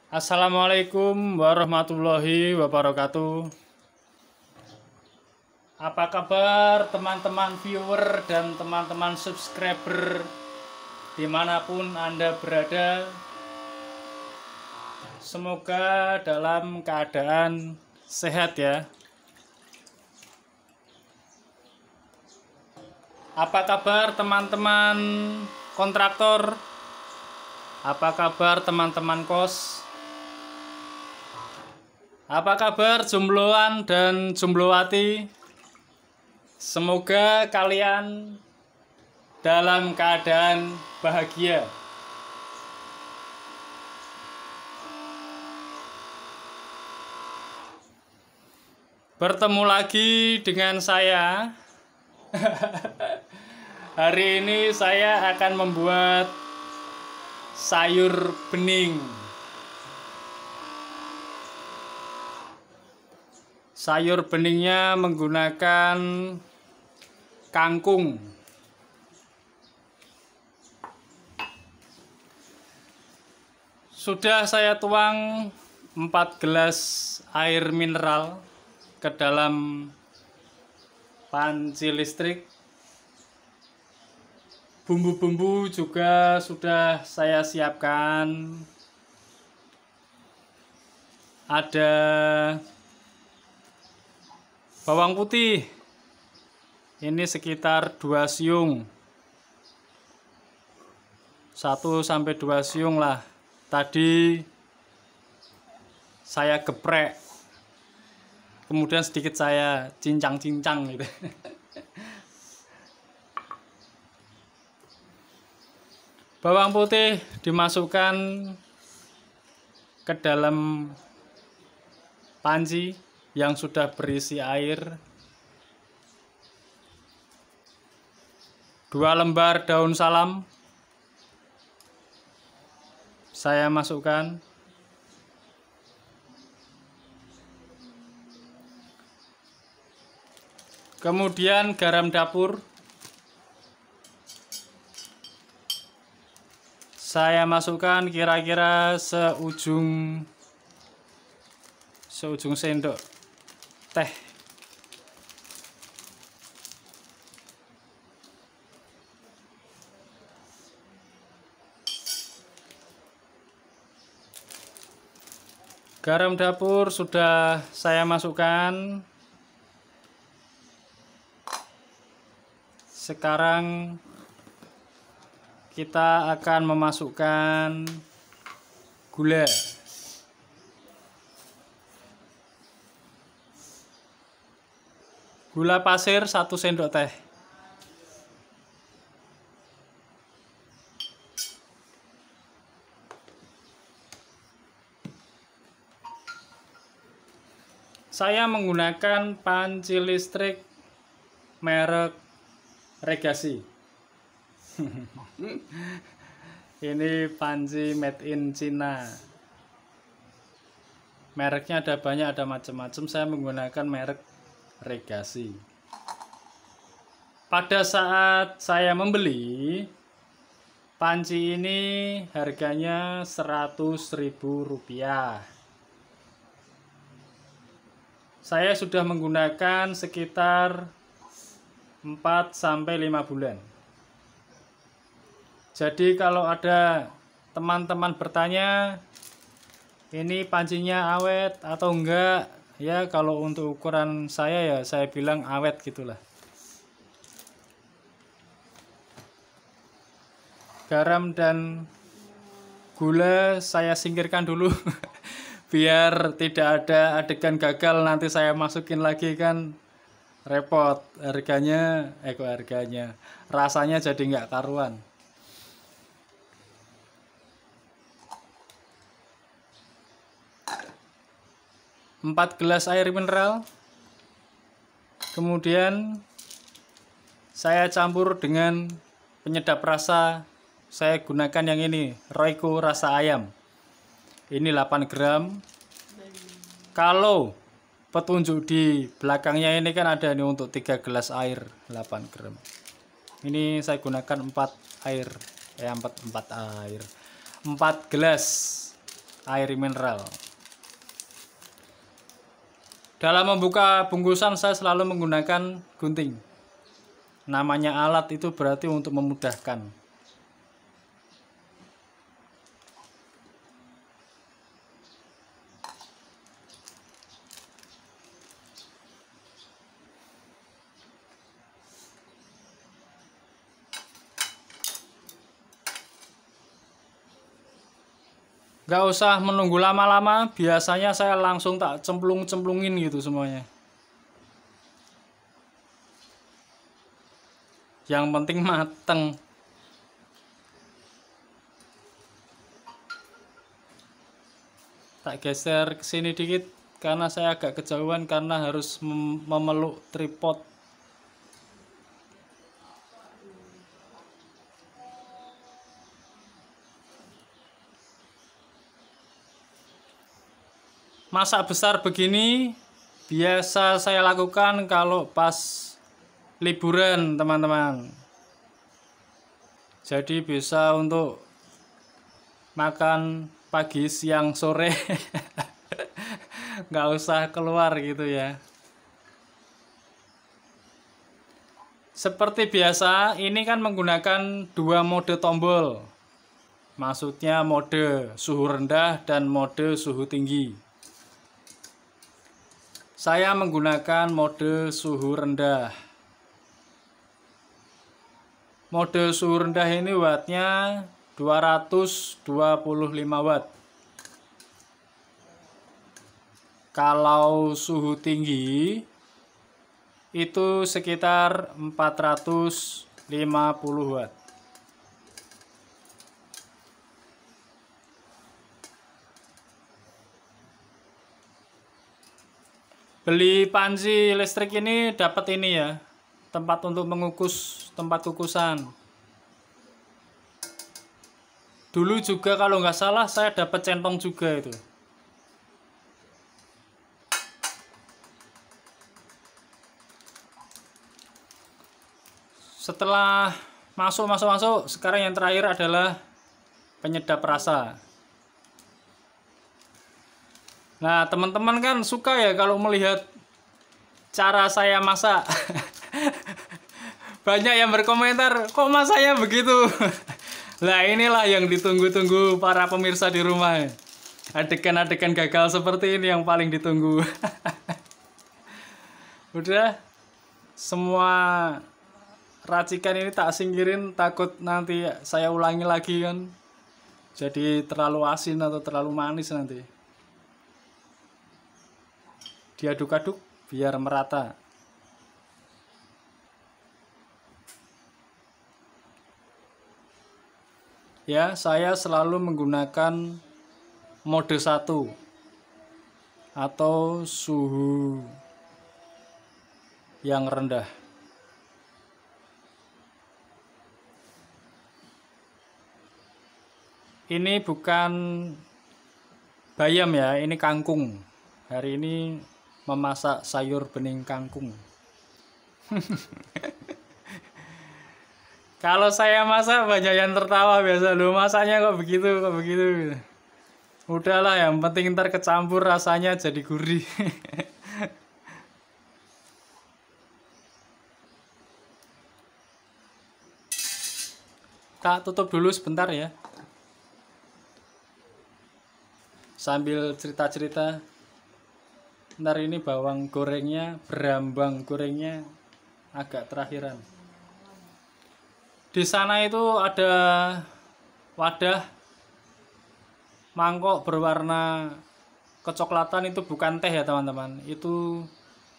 Assalamualaikum warahmatullahi wabarakatuh. Apa kabar teman-teman viewer dan teman-teman subscriber dimanapun Anda berada? Semoga dalam keadaan sehat ya. Apa kabar teman-teman kontraktor? Apa kabar teman-teman kos? Apa kabar jombloan dan jomblowati? Semoga kalian dalam keadaan bahagia. Bertemu lagi dengan saya. Hari ini saya akan membuat sayur bening. Sayur beningnya menggunakan kangkung. Sudah saya tuang 4 gelas air mineral ke dalam panci listrik. Bumbu-bumbu juga sudah saya siapkan. Ada bawang putih, ini sekitar 2 siung, 1 sampai 2 siung lah. Tadi saya geprek, kemudian sedikit saya cincang-cincang gitu. Bawang putih dimasukkan ke dalam panci yang sudah berisi air. 2 lembar daun salam saya masukkan. Kemudian garam dapur saya masukkan kira-kira seujung sendok teh. Garam dapur sudah saya masukkan. Sekarang kita akan memasukkan gula. Gula pasir 1 sendok teh. Saya menggunakan panci listrik merek Regasi. Ini panci made in China. Mereknya ada banyak, ada macam-macam. Saya menggunakan merek Regasi. Pada saat saya membeli panci ini harganya Rp100.000. Saya sudah menggunakan sekitar 4 sampai 5 bulan. Jadi kalau ada teman-teman bertanya ini pancinya awet atau enggak, ya kalau untuk ukuran saya ya saya bilang awet gitulah. Garam dan gula saya singkirkan dulu biar tidak ada adegan gagal nanti saya masukin lagi kan repot. Rasanya jadi nggak karuan. Empat gelas air mineral, kemudian saya campur dengan penyedap rasa. Saya gunakan yang ini, Royco rasa ayam. Ini 8 gram. Kalau petunjuk di belakangnya ini kan ada ini untuk 3 gelas air 8 gram. Ini saya gunakan 4 gelas. air mineral. Dalam membuka bungkusan saya selalu menggunakan gunting. Namanya alat itu berarti untuk memudahkan. Gak usah menunggu lama-lama, biasanya saya langsung tak cemplung-cemplungin gitu semuanya. Yang penting mateng. Tak geser ke sini dikit karena saya agak kejauhan karena harus memeluk tripod. Masak besar begini biasa saya lakukan kalau pas liburan teman-teman. Jadi bisa untuk makan pagi, siang, sore. Nggak usah keluar gitu ya. Seperti biasa, ini kan menggunakan dua mode tombol. Maksudnya mode suhu rendah dan mode suhu tinggi. Saya menggunakan mode suhu rendah. Mode suhu rendah ini wattnya 225 watt. Kalau suhu tinggi itu sekitar 450 watt. Beli panci listrik ini dapat ini ya, tempat untuk mengukus, tempat kukusan. Dulu juga kalau nggak salah saya dapat centong juga itu. Setelah masuk, sekarang yang terakhir adalah penyedap rasa. Nah, teman-teman kan suka ya kalau melihat cara saya masak. Banyak yang berkomentar, kok masaknya begitu? Nah, inilah yang ditunggu-tunggu para pemirsa di rumah. Adegan-adegan gagal seperti ini yang paling ditunggu. Udah, semua racikan ini tak singkirin, takut nanti saya ulangi lagi kan. Jadi terlalu asin atau terlalu manis nanti. Diaduk-aduk biar merata. Ya, saya selalu menggunakan mode 1 atau suhu yang rendah. Ini bukan bayam ya, ini kangkung. Hari ini memasak sayur bening kangkung. Kalau saya masak banyak yang tertawa biasa, loh masaknya kok begitu, kok begitu. Udahlah, yang penting ntar kecampur rasanya jadi gurih. Tak tutup dulu sebentar ya. Sambil cerita-cerita. Ntar ini bawang gorengnya, berambang gorengnya agak terakhiran. Di sana itu ada wadah mangkok berwarna kecoklatan, itu bukan teh ya teman-teman, itu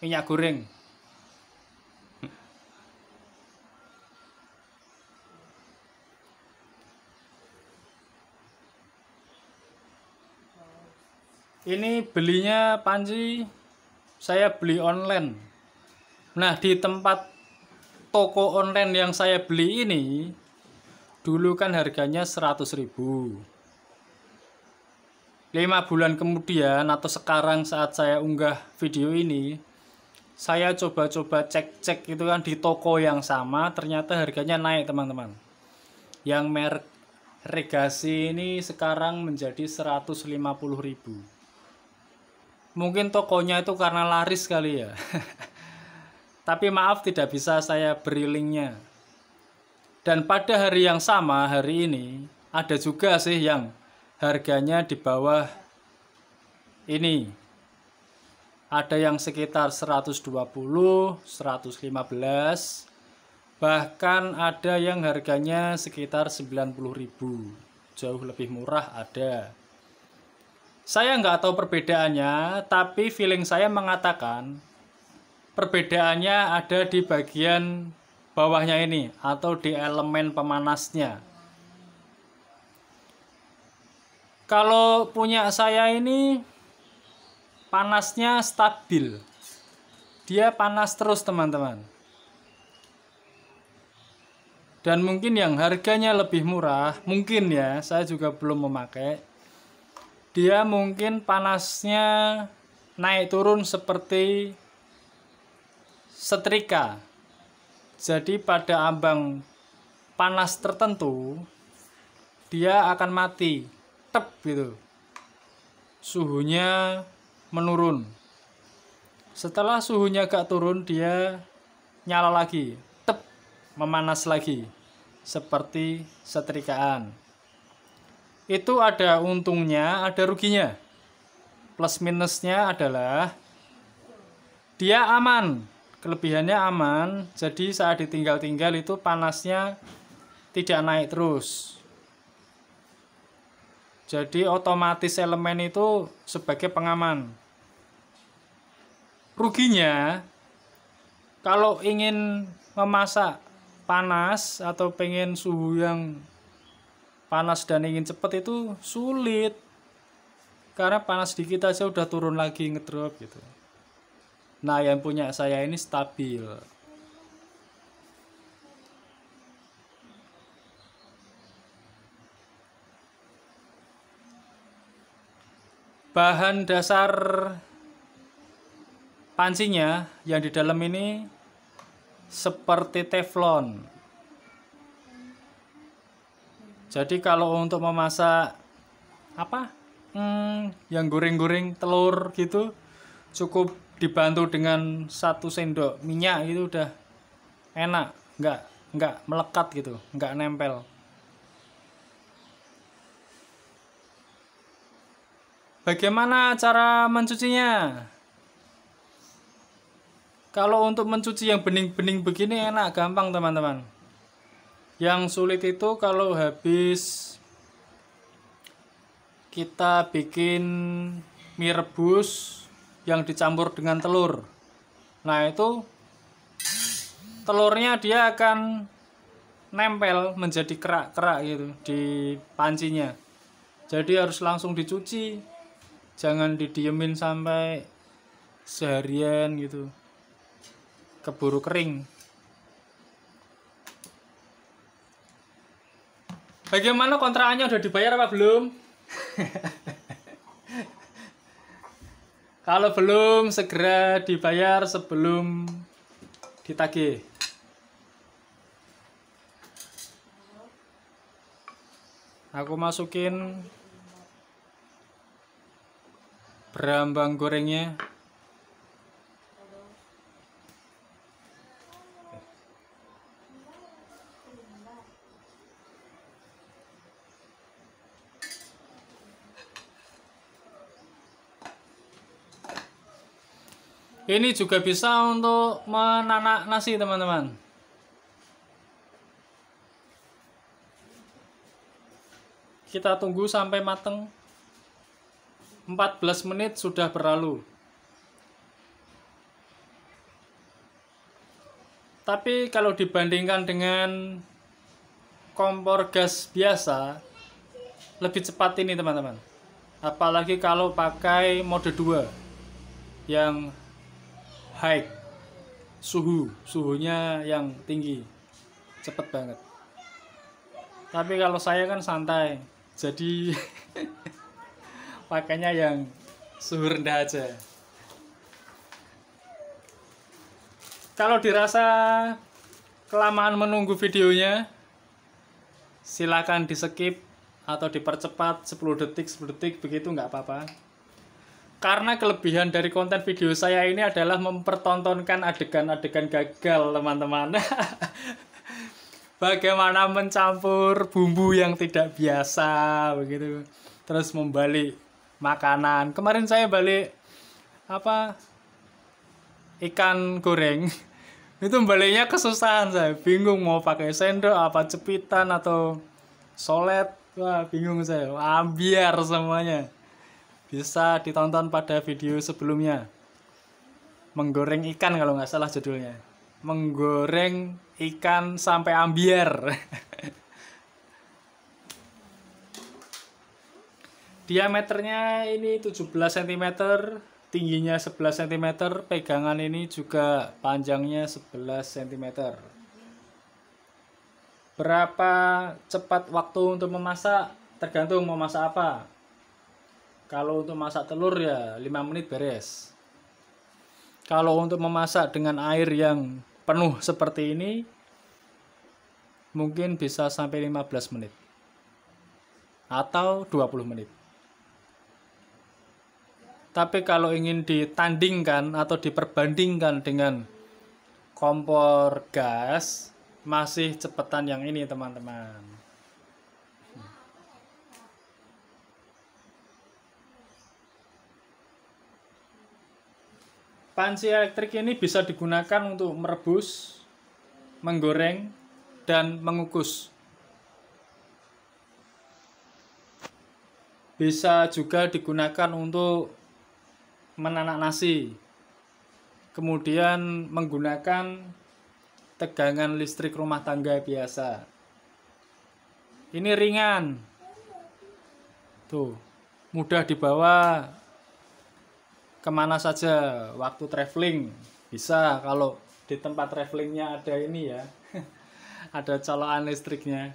minyak goreng. Ini belinya panci saya beli online. Nah, di tempat toko online yang saya beli ini dulu kan harganya 100.000. 5 bulan kemudian atau sekarang saat saya unggah video ini, saya coba-coba cek-cek itu kan di toko yang sama, ternyata harganya naik teman-teman. Yang merek regasi ini sekarang menjadi 150.000. Mungkin tokonya itu karena laris kali ya. Tapi maaf tidak bisa saya beri linknya. Dan pada hari yang sama, hari ini ada juga sih yang harganya di bawah ini. Ada yang sekitar 120, 115, bahkan ada yang harganya sekitar 90.000. Jauh lebih murah ada. Saya nggak tahu perbedaannya, tapi feeling saya mengatakan perbedaannya ada di bagian bawahnya ini atau di elemen pemanasnya. Kalau punya saya ini panasnya stabil. Dia panas terus, teman-teman. Dan mungkin yang harganya lebih murah, mungkin ya, saya juga belum memakai. Dia mungkin panasnya naik turun seperti setrika. Jadi pada ambang panas tertentu dia akan mati, tep gitu. Suhunya menurun. Setelah suhunya agak turun dia nyala lagi, tep, memanas lagi seperti setrikaan. Itu ada untungnya, ada ruginya. Plus minusnya adalah dia aman. Kelebihannya aman, jadi saat ditinggal-tinggal itu panasnya tidak naik terus. Jadi otomatis elemen itu sebagai pengaman. Ruginya, kalau ingin memasak panas atau pengen suhu yang panas dan ingin cepat itu sulit. Karena panas dikit aja udah turun lagi ngedrop gitu. Nah, yang punya saya ini stabil. Bahan dasar pancinya yang di dalam ini seperti teflon. Jadi kalau untuk memasak yang goreng-goreng telur gitu, cukup dibantu dengan 1 sendok minyak itu udah enak, nggak melekat gitu, nggak nempel. Bagaimana cara mencucinya? Kalau untuk mencuci yang bening-bening begini enak, gampang teman-teman. Yang sulit itu kalau habis kita bikin mie rebus yang dicampur dengan telur. Nah, itu telurnya dia akan nempel menjadi kerak-kerak gitu di pancinya. Jadi harus langsung dicuci. Jangan didiemin sampai seharian gitu. Keburu kering. Bagaimana kontrakannya, udah dibayar apa belum? Kalau belum, segera dibayar sebelum ditagih. Aku masukin berambang gorengnya. Ini juga bisa untuk menanak nasi, teman-teman. Kita tunggu sampai mateng. 14 menit sudah berlalu. Tapi kalau dibandingkan dengan kompor gas biasa, lebih cepat ini, teman-teman. Apalagi kalau pakai mode 2 yang high, suhunya yang tinggi, cepet banget. Tapi kalau saya kan santai, jadi pakainya yang suhu rendah aja. Kalau dirasa kelamaan menunggu videonya, silakan di skip atau dipercepat 10 detik 10 detik begitu nggak apa-apa. Karena kelebihan dari konten video saya ini adalah mempertontonkan adegan-adegan gagal, teman-teman. Bagaimana mencampur bumbu yang tidak biasa begitu. Terus membalik makanan. Kemarin saya balik ikan goreng. Itu baliknya kesusahan, saya bingung mau pakai sendok apa cepitan atau solet. Wah, bingung saya. Ambiar semuanya. Bisa ditonton pada video sebelumnya. Menggoreng ikan kalau nggak salah judulnya. Menggoreng ikan sampai ambiar. Diameternya ini 17 cm, tingginya 11 cm, pegangan ini juga panjangnya 11 cm. Berapa cepat waktu untuk memasak? Tergantung mau masak apa. Kalau untuk masak telur ya 5 menit beres. Kalau untuk memasak dengan air yang penuh seperti ini, mungkin bisa sampai 15 menit. Atau 20 menit. Tapi kalau ingin ditandingkan atau diperbandingkan dengan kompor gas, masih cepetan yang ini, teman-teman. Panci elektrik ini bisa digunakan untuk merebus, menggoreng, dan mengukus. Bisa juga digunakan untuk menanak nasi. Kemudian menggunakan tegangan listrik rumah tangga biasa. Ini ringan. Tuh, mudah dibawa kemana saja waktu traveling. Bisa kalau di tempat travelingnya ada ini ya. Ada colokan listriknya.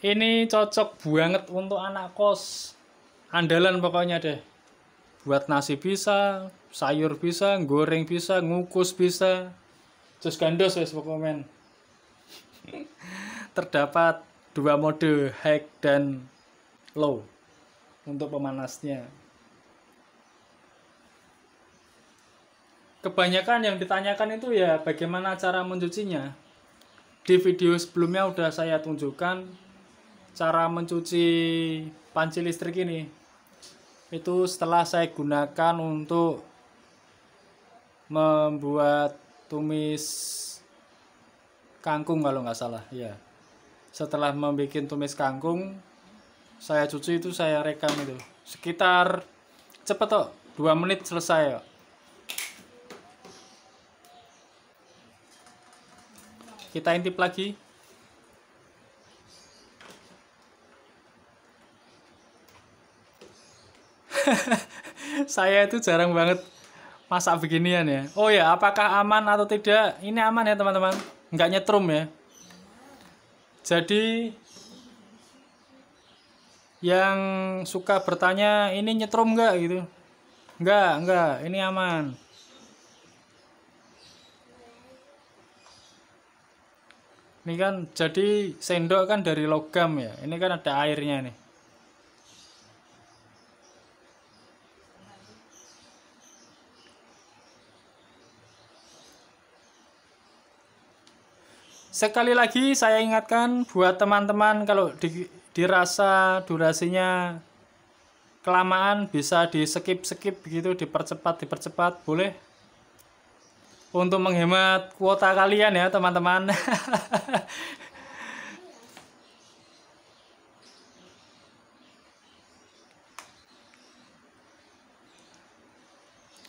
Ini cocok banget untuk anak kos. Andalan pokoknya deh. Buat nasi bisa, sayur bisa, goreng bisa, ngukus bisa. Terus gandos wes pokoknya. Terdapat 2 mode, high dan low untuk pemanasnya. Kebanyakan yang ditanyakan itu ya bagaimana cara mencucinya. Di video sebelumnya udah saya tunjukkan cara mencuci panci listrik ini. Itu setelah saya gunakan untuk membuat tumis kangkung kalau nggak salah ya. Setelah membuat tumis kangkung, saya cuci itu, saya rekam itu sekitar cepet kok, 2 menit selesai kok. Kita intip lagi. Saya itu jarang banget masak beginian ya. Oh ya, apakah aman atau tidak? Ini aman ya teman-teman, nggak nyetrum ya. Jadi yang suka bertanya ini nyetrum nggak gitu, nggak, ini aman. Ini kan jadi sendok kan dari logam ya, ini kan ada airnya nih. Sekali lagi saya ingatkan buat teman-teman, kalau dirasa durasinya kelamaan bisa di skip begitu, dipercepat boleh, untuk menghemat kuota kalian ya teman-teman.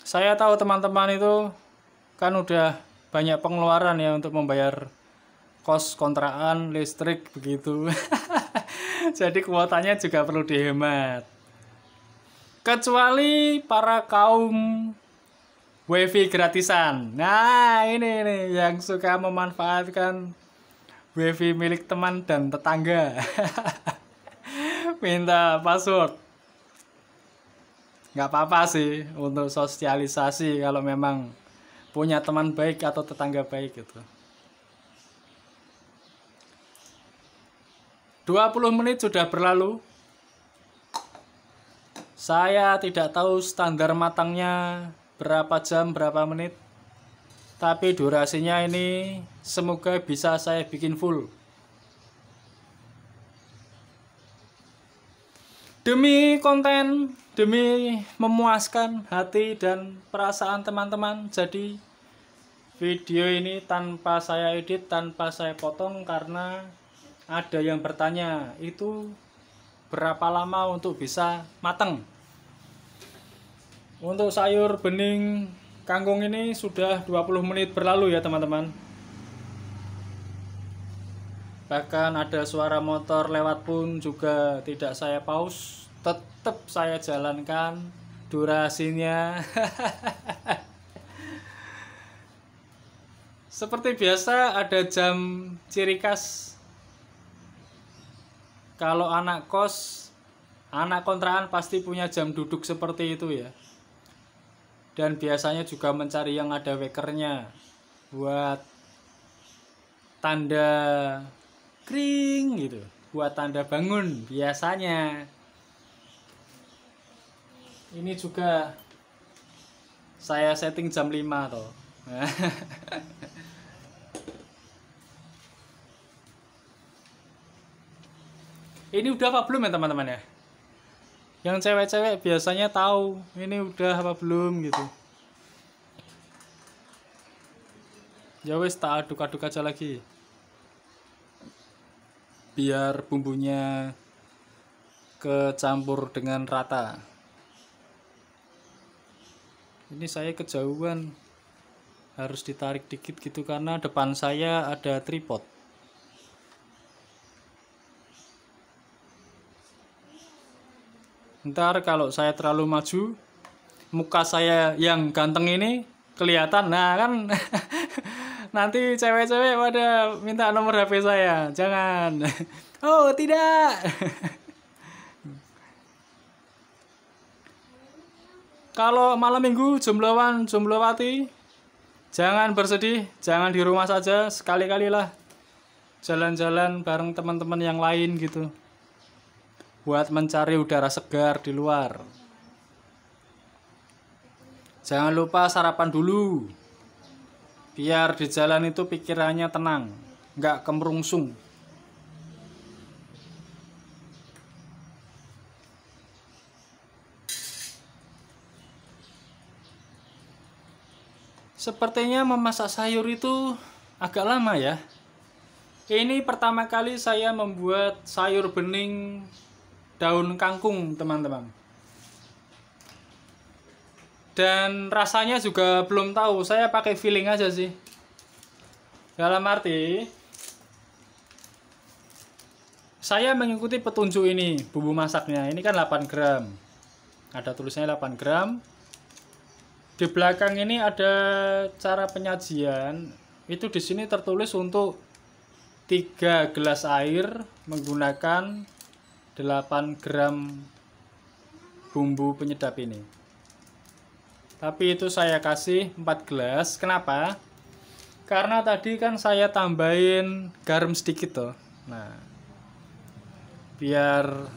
Saya tahu teman-teman itu kan udah banyak pengeluaran ya untuk membayar kos kontrakan, listrik begitu. Jadi kuotanya juga perlu dihemat. Kecuali para kaum wifi gratisan. Nah, ini yang suka memanfaatkan wifi milik teman dan tetangga. Minta password. Nggak apa-apa sih untuk sosialisasi kalau memang punya teman baik atau tetangga baik gitu. 20 menit sudah berlalu. Saya tidak tahu standar matangnya berapa jam, berapa menit. Tapi durasinya ini semoga bisa saya bikin full. Demi konten, demi memuaskan hati dan perasaan teman-teman. Jadi video ini tanpa saya edit, tanpa saya potong, karena ada yang bertanya itu berapa lama untuk bisa matang. Untuk sayur bening kangkung ini sudah 20 menit berlalu ya teman-teman. Bahkan ada suara motor lewat pun juga tidak saya pause, tetap saya jalankan durasinya. Seperti biasa ada jam ciri khas. Kalau anak kos, anak kontrakan pasti punya jam duduk seperti itu ya. Dan biasanya juga mencari yang ada wakernya buat tanda kring gitu, buat tanda bangun biasanya. Ini juga saya setting jam 5 toh. Ini udah apa belum ya teman-teman ya? Yang cewek-cewek biasanya tahu ini udah apa belum gitu. Ya wes, tak aduk-aduk aja lagi. Biar bumbunya kecampur dengan rata. Ini saya kejauhan, harus ditarik dikit gitu karena depan saya ada tripod. Ntar kalau saya terlalu maju, muka saya yang ganteng ini kelihatan. Nah kan nanti cewek-cewek pada minta nomor HP saya. Jangan. Oh tidak. Kalau malam minggu jombloan jomblowati, jangan bersedih, jangan di rumah saja, sekali-kalilah jalan-jalan bareng teman-teman yang lain gitu, buat mencari udara segar di luar. Jangan lupa sarapan dulu, biar di jalan itu pikirannya tenang, nggak kemerungsung. Sepertinya memasak sayur itu agak lama ya. Ini pertama kali saya membuat sayur bening daun kangkung teman-teman. Dan rasanya juga belum tahu, saya pakai feeling aja sih. Dalam arti saya mengikuti petunjuk ini, bumbu masaknya. Ini kan 8 gram. Ada tulisnya 8 gram. Di belakang ini ada cara penyajian. Itu di sini tertulis untuk 3 gelas air menggunakan 8 gram bumbu penyedap ini. Tapi itu saya kasih 4 gelas. Kenapa? Karena tadi kan saya tambahin garam sedikit toh. Nah, biar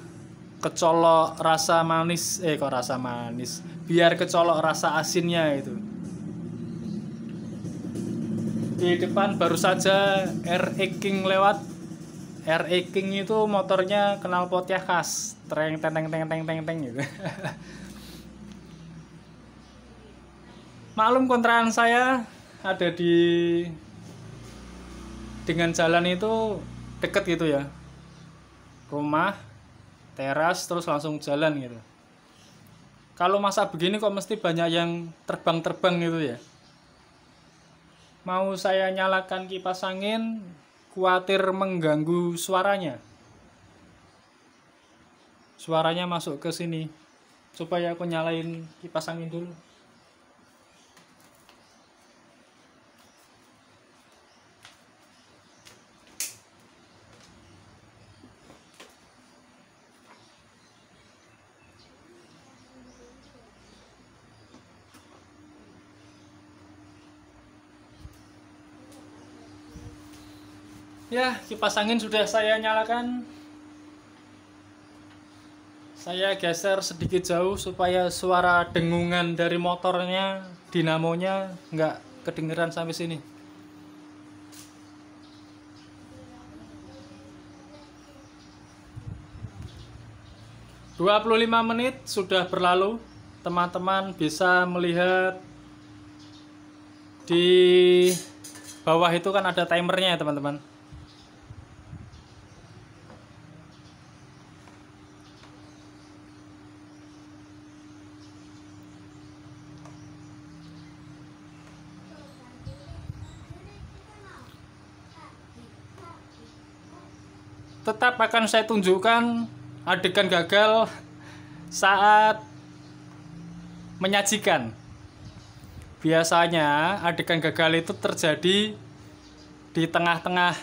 kecolok rasa manis, kok rasa manis, biar kecolok rasa asinnya itu. Di depan baru saja RE King lewat. RE King itu motornya knalpotnya khas, treng teng teng teng teng teng gitu. Maklum kontrakan saya ada dengan jalan itu deket gitu ya, rumah, teras, terus langsung jalan gitu. Kalau masa begini kok mesti banyak yang terbang-terbang gitu ya. Mau saya nyalakan kipas angin, khawatir mengganggu suaranya. Suaranya masuk ke sini. Supaya aku nyalain kipas angin dulu. Ya, kipas angin sudah saya nyalakan. Saya geser sedikit jauh supaya suara dengungan dari motornya, dinamonya nggak kedengeran sampai sini. ...25 menit sudah berlalu. Teman-teman bisa melihat di bawah itu kan ada timernya ya teman-teman. Tetap akan saya tunjukkan adegan gagal saat menyajikan. Biasanya adegan gagal itu terjadi di tengah-tengah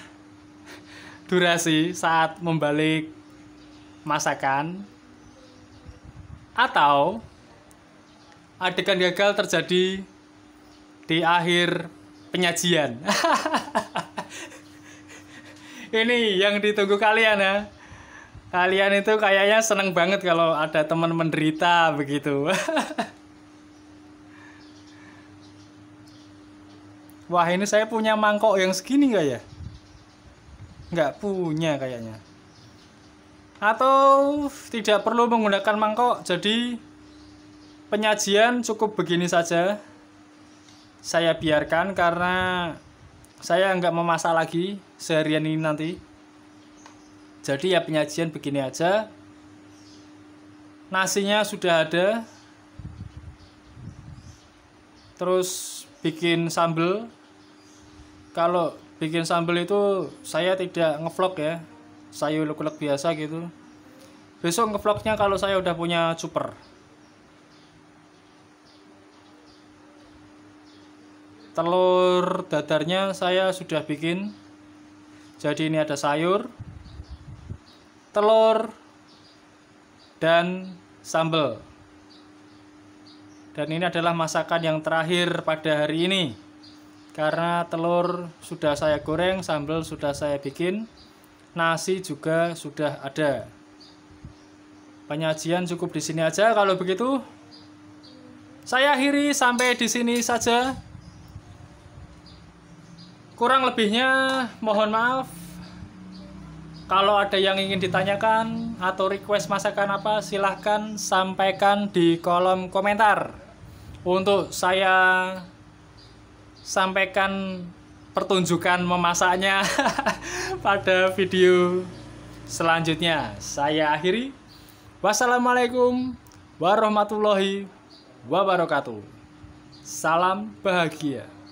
durasi saat membalik masakan, atau adegan gagal terjadi di akhir penyajian. Ini yang ditunggu kalian ya. Kalian itu kayaknya seneng banget kalau ada teman menderita begitu. Wah, ini saya punya mangkok yang segini nggak ya? Nggak punya kayaknya. Atau tidak perlu menggunakan mangkok, jadi penyajian cukup begini saja. Saya biarkan karena saya nggak memasak lagi seharian ini nanti. Jadi ya penyajian begini aja. Nasinya sudah ada. Terus bikin sambal. Kalau bikin sambal itu saya tidak ngevlog ya. Saya ulek-ulek biasa gitu. Besok ngevlognya kalau saya udah punya cuper. Telur dadarnya saya sudah bikin. Jadi ini ada sayur, telur, dan sambal. Dan ini adalah masakan yang terakhir pada hari ini. Karena telur sudah saya goreng, sambal sudah saya bikin, nasi juga sudah ada. Penyajian cukup di sini aja. Kalau begitu, saya akhiri sampai di sini saja. Kurang lebihnya mohon maaf. Kalau ada yang ingin ditanyakan atau request masakan apa, silahkan sampaikan di kolom komentar. Untuk saya sampaikan pertunjukan memasaknya pada video selanjutnya. Saya akhiri. Wassalamualaikum warahmatullahi wabarakatuh. Salam bahagia.